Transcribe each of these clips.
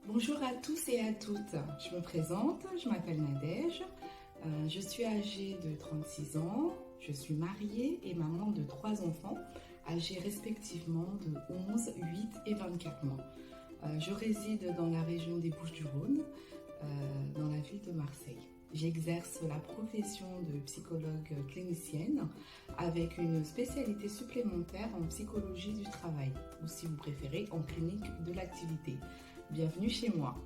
Bonjour à tous et à toutes, je me présente, je m'appelle Nadège, je suis âgée de 36 ans, je suis mariée et maman de 3 enfants, âgés respectivement de 11, 8 et 24 mois. Je réside dans la région des Bouches-du-Rhône, dans la ville de Marseille. J'exerce la profession de psychologue clinicienne avec une spécialité supplémentaire en psychologie du travail, ou si vous préférez, en clinique de l'activité. Bienvenue chez moi.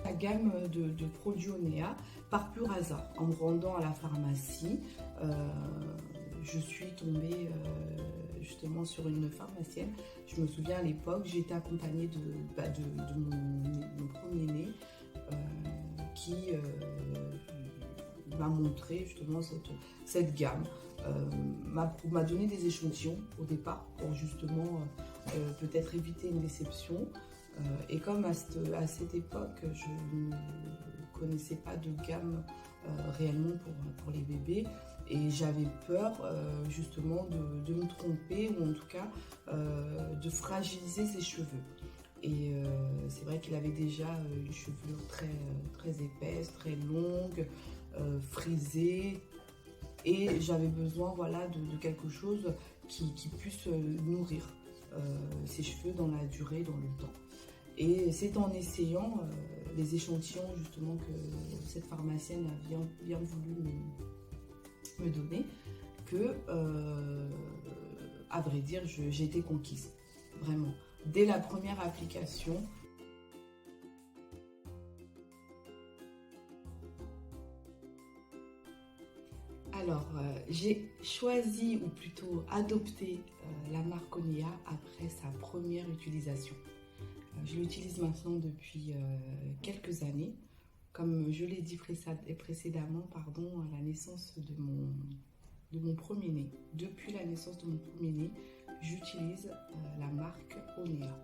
La gamme de produits Onea par pur hasard. En me rendant à la pharmacie, je suis tombée justement sur une pharmacienne. Je me souviens à l'époque, j'étais accompagnée de mon premier-né qui m'a montré justement cette gamme, m'a donné des échantillons au départ pour justement peut-être éviter une déception. Et comme à cette époque, je ne connaissais pas de gamme réellement pour les bébés, et j'avais peur justement de me tromper, ou en tout cas de fragiliser ses cheveux. Et c'est vrai qu'il avait déjà une chevelure très épaisse, très longue, frisée, et j'avais besoin de quelque chose qui puisse nourrir ses cheveux dans la durée, dans le temps. Et c'est en essayant les échantillons justement que cette pharmacienne a bien voulu me donner que, à vrai dire, j'ai été conquise, vraiment. Dès la première application, alors j'ai choisi, ou plutôt adopté, la marque Onea après sa première utilisation. Je l'utilise maintenant depuis quelques années. Comme je l'ai dit précédemment, à la naissance de mon premier-né. Depuis la naissance de mon premier-né, j'utilise la marque Onea.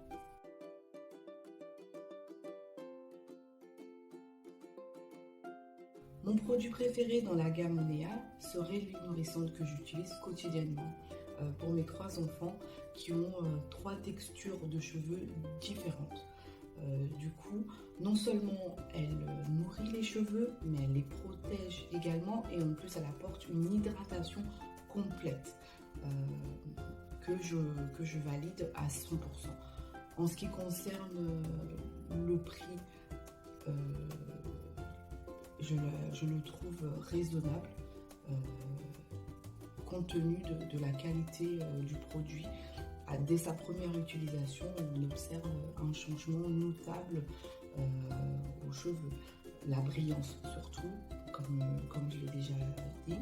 Mon produit préféré dans la gamme Onea serait l'huile nourrissante que j'utilise quotidiennement pour mes 3 enfants qui ont 3 textures de cheveux différentes. Du coup, non seulement elle nourrit les cheveux, mais elle les protège également, et en plus elle apporte une hydratation complète que je valide à 100%. En ce qui concerne le prix, je le trouve raisonnable compte tenu de la qualité du produit. Dès sa première utilisation, on observe un changement notable aux cheveux. La brillance surtout, comme je l'ai déjà dit,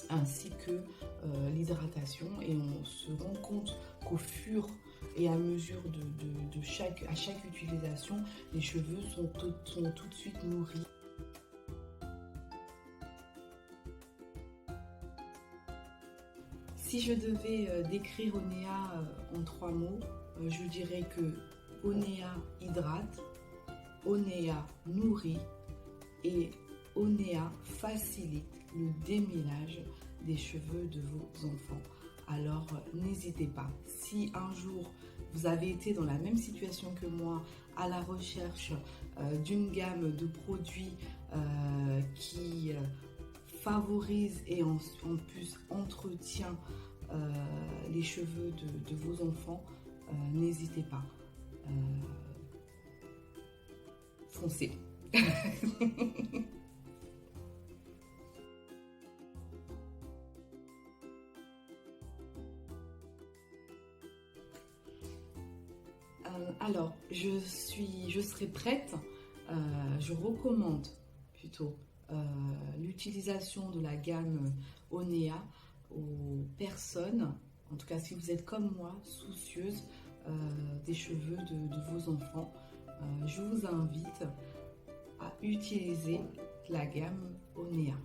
ainsi que l'hydratation. Et on se rend compte qu'au fur et à mesure à chaque utilisation, les cheveux sont tout de suite nourris. Si je devais décrire Onea en 3 mots, je dirais que Onea hydrate, Onea nourrit et Onea facilite le démêlage des cheveux de vos enfants. Alors n'hésitez pas, si un jour vous avez été dans la même situation que moi, à la recherche d'une gamme de produits qui favorise et en plus entretient les cheveux de vos enfants, n'hésitez pas. Foncez. Alors, je serai prête, je recommande plutôt l'utilisation de la gamme Onea aux personnes, en tout cas si vous êtes comme moi, soucieuses des cheveux de vos enfants. Je vous invite à utiliser la gamme Onea.